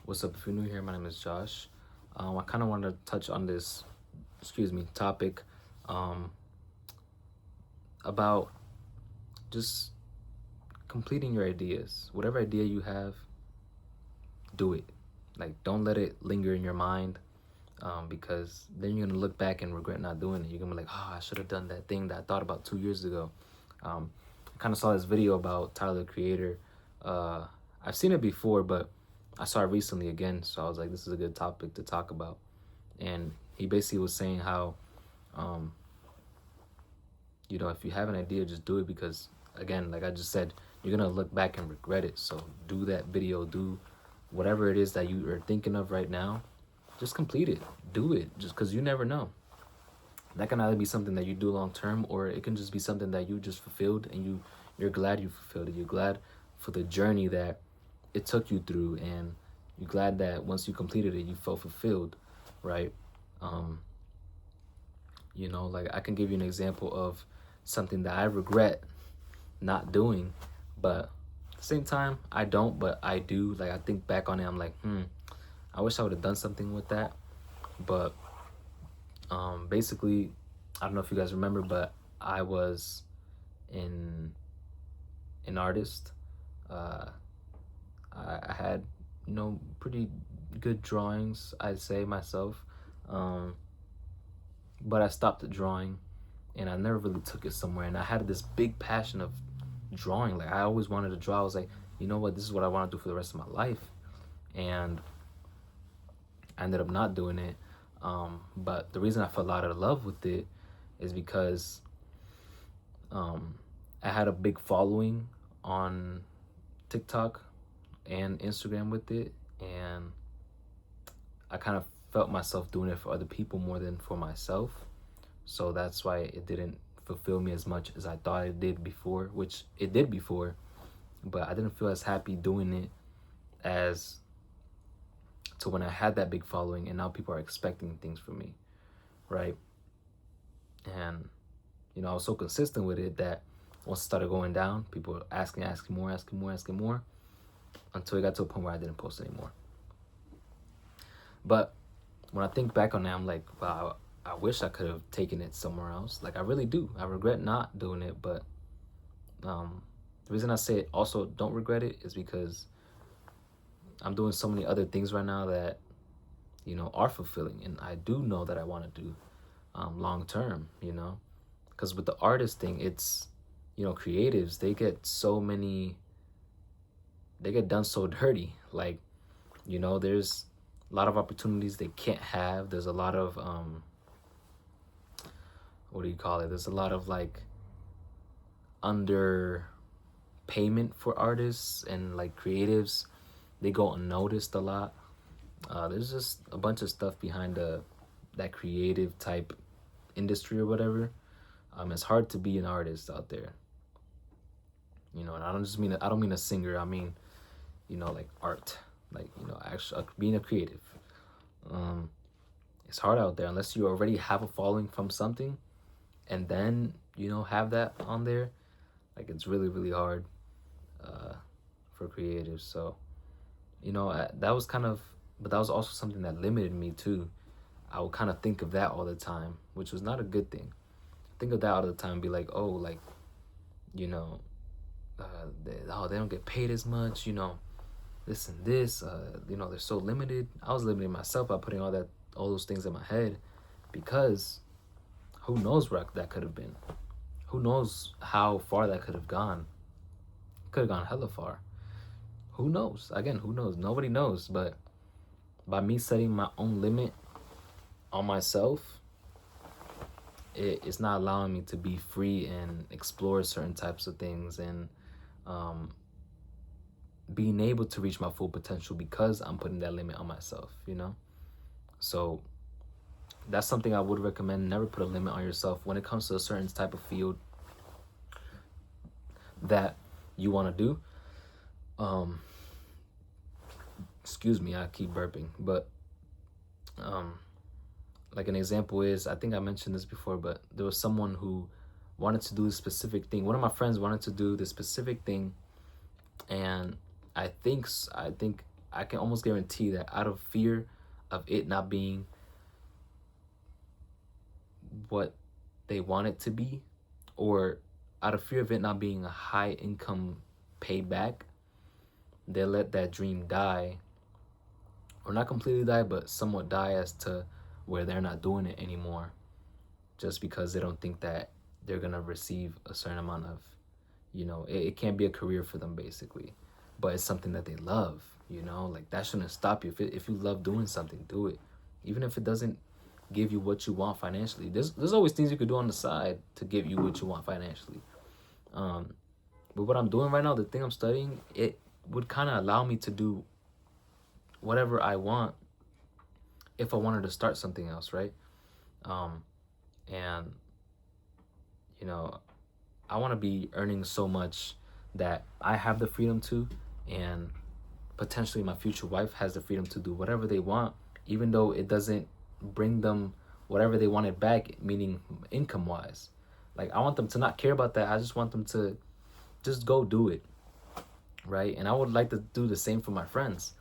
What's up? If you're new here, my name is Josh. I kind of wanted to touch on this, topic um, about just completing your ideas. Whatever idea you have, do it. Like, don't let it linger in your mind, because then you're gonna look back and regret not doing it. You're gonna be like, oh, I should have done that thing that I thought about 2 years ago. I kind of saw this video about Tyler the Creator. Uh, I've seen it before, but I saw it recently again, so I was like, this is a good topic to talk about. And he basically was saying how, um, if you have an idea, just do it because, again, like I just said, you're gonna look back and regret it. So do that video, do whatever it is that you are thinking of right now, just complete it, do it, just because you never know. That can either be something that you do long term, or it can just be something that you just fulfilled and you're glad you fulfilled it. You're glad for the journey that it took you through, and you're glad that once you completed it, you felt fulfilled, right? Um, like I can give you an example of something that I regret not doing, but at the same time, I don't, but I do. Like I think back on it, I'm like, I wish I would have done something with that. But basically, I don't know if you guys remember, but I was in an artist. Uh, I had, pretty good drawings, I'd say myself. Um, but I stopped the drawing and I never really took it somewhere. And I had this big passion of drawing. Like I always wanted to draw. I was like, you know what, this is what I want to do for the rest of my life. And I ended up not doing it. But the reason I fell out of love with it is because I had a big following on TikTok and Instagram with it, and I kind of felt myself doing it for other people more than for myself. So that's why it didn't fulfill me as much as I thought it did before, which it did before, but I didn't feel as happy doing it as to when I had that big following and now people are expecting things from me, right? And I was so consistent with it that once it started going down, people were asking more, until it got to a point where I didn't post anymore. But when I think back on that, I'm like, wow, I wish I could have taken it somewhere else. Like I really do. I regret not doing it, but the reason I say it also don't regret it is because I'm doing so many other things right now that are fulfilling, and I do know that I want to do long term. Because with the artist thing, it's creatives, they get done so dirty. Like there's a lot of opportunities they can't have. There's a lot of what do you call it? There's a lot of like under payment for artists and like creatives. They go unnoticed a lot. There's just a bunch of stuff behind that creative type industry or whatever. It's hard to be an artist out there. And I don't mean a singer. I mean, like art, like actually being a creative. It's hard out there unless you already have a following from something, and then have that on there. Like it's really really hard for creatives. So that was kind of, but that was also something that limited me too. I would kind of think of that all the time, which was not a good thing. Think of that all the time and be like, oh, like, they don't get paid as much, this and this, they're so limited. I was limiting myself by putting all those things in my head, because who knows where that could have been? Who knows how far that could have gone? Could have gone hella far. Who knows? Again, who knows? Nobody knows. But by me setting my own limit on myself, it's not allowing me to be free and explore certain types of things, and being able to reach my full potential because I'm putting that limit on myself, So that's something I would recommend. Never put a limit on yourself when it comes to a certain type of field that you want to do. Excuse me, I keep burping, but like an example is, I think I mentioned this before, but there was someone who wanted to do a specific thing. One of my friends wanted to do this specific thing, and I think I can almost guarantee that out of fear of it not being what they want it to be, or out of fear of it not being a high income payback, they let that dream die, or not completely die, but somewhat die, as to where they're not doing it anymore, just because they don't think that they're gonna receive a certain amount of, it can't be a career for them basically, but it's something that they love. Like, that shouldn't stop you. If you love doing something, do it, even if it doesn't give you what you want financially. There's always things you could do on the side to give you what you want financially. But what I'm doing right now, the thing I'm studying, it would kind of allow me to do whatever I want if I wanted to start something else, right? And I want to be earning so much that I have the freedom to, and potentially my future wife has the freedom to do whatever they want, even though it doesn't bring them whatever they wanted back, meaning income wise. Like, I want them to not care about that. I just want them to just go do it, right? And I would like to do the same for my friends,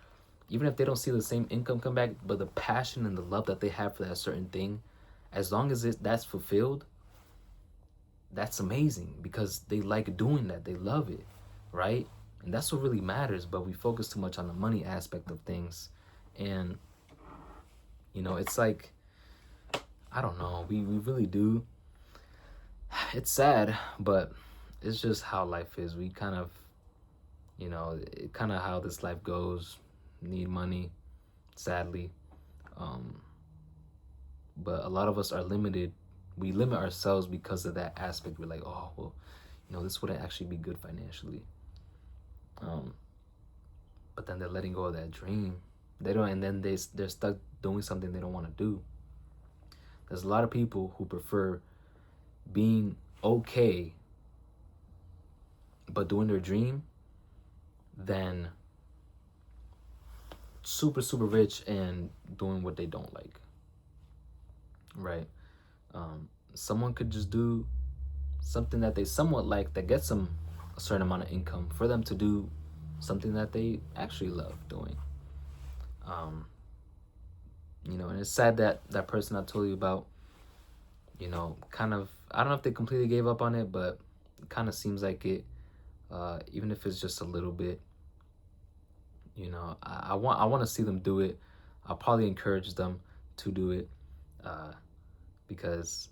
even if they don't see the same income come back, but the passion and the love that they have for that certain thing, as long as that's fulfilled, that's amazing, because they like doing that, they love it, right? And that's what really matters. But we focus too much on the money aspect of things, and it's like, I don't know, we really do. It's sad, but it's just how life is. We kind of, kind of how this life goes. Need money, sadly. But a lot of us are limited. We limit ourselves because of that aspect. We're like, oh, well, this wouldn't actually be good financially. But then they're letting go of that dream. They don't, and then they're stuck doing something they don't want to do. There's a lot of people who prefer being okay but doing their dream than super, super rich and doing what they don't like, right? Someone could just do something that they somewhat like, that gets them a certain amount of income, for them to do something that they actually love doing. And it's sad that that person I told you about, kind of, I don't know if they completely gave up on it, but it kind of seems like it, even if it's just a little bit. I want to see them do it. I'll probably encourage them to do it, because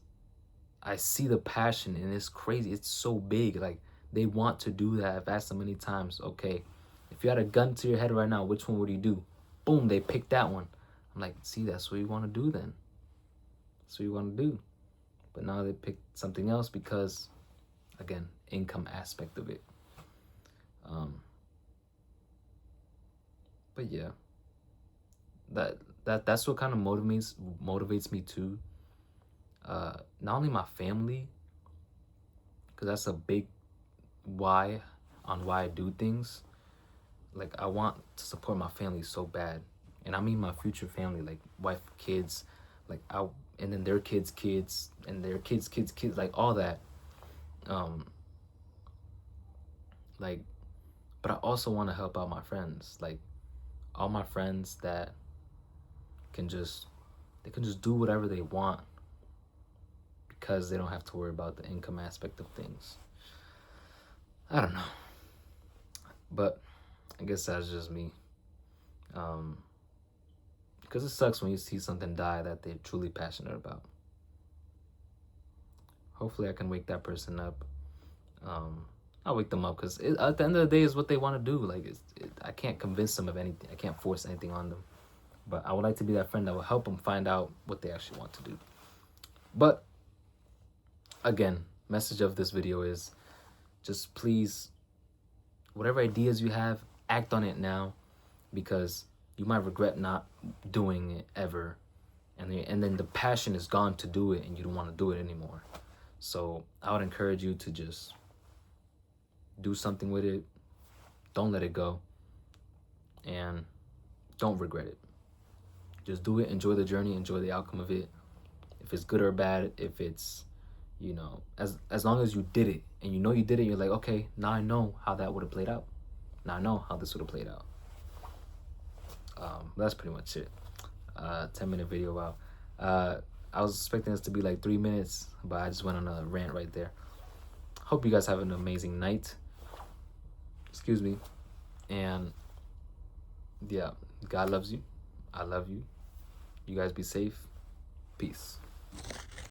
I see the passion, and it's crazy. It's so big. Like, they want to do that. I've asked them many times, okay, if you had a gun to your head right now, which one would you do? Boom, they picked that one. I'm like, see, that's what you want to do then. That's what you want to do. But now they picked something else because, again, income aspect of it. But yeah, that's what kind of motivates me too. Not only my family, because that's a big why on why I do things. Like, I want to support my family so bad, and I mean my future family, like wife, kids, like and then their kids, and their kids, like all that. Like, but I also want to help out my friends, like all my friends that can just do whatever they want, because they don't have to worry about the income aspect of things. I don't know, but I guess that's just me. Because it sucks when you see something die that they're truly passionate about. Hopefully I can wake that person up. I'll wake them up, because at the end of the day, is what they want to do. Like, I can't convince them of anything. I can't force anything on them. But I would like to be that friend that will help them find out what they actually want to do. But again, message of this video is just please, whatever ideas you have, act on it now, because you might regret not doing it ever. And then the passion is gone to do it, and you don't want to do it anymore. So I would encourage you to just do something with it. Don't let it go, and don't regret it. Just do it. Enjoy the journey. Enjoy the outcome of it. If it's good or bad, if it's, as long as you did it, and you did it, you're like, okay, now I know how that would have played out. Now I know how this would have played out. that's pretty much it. 10-minute video. Wow. I was expecting this to be like 3 minutes, but I just went on a rant right there. Hope you guys have an amazing night. Excuse me. And yeah, God loves you. I love you. You guys be safe. Peace.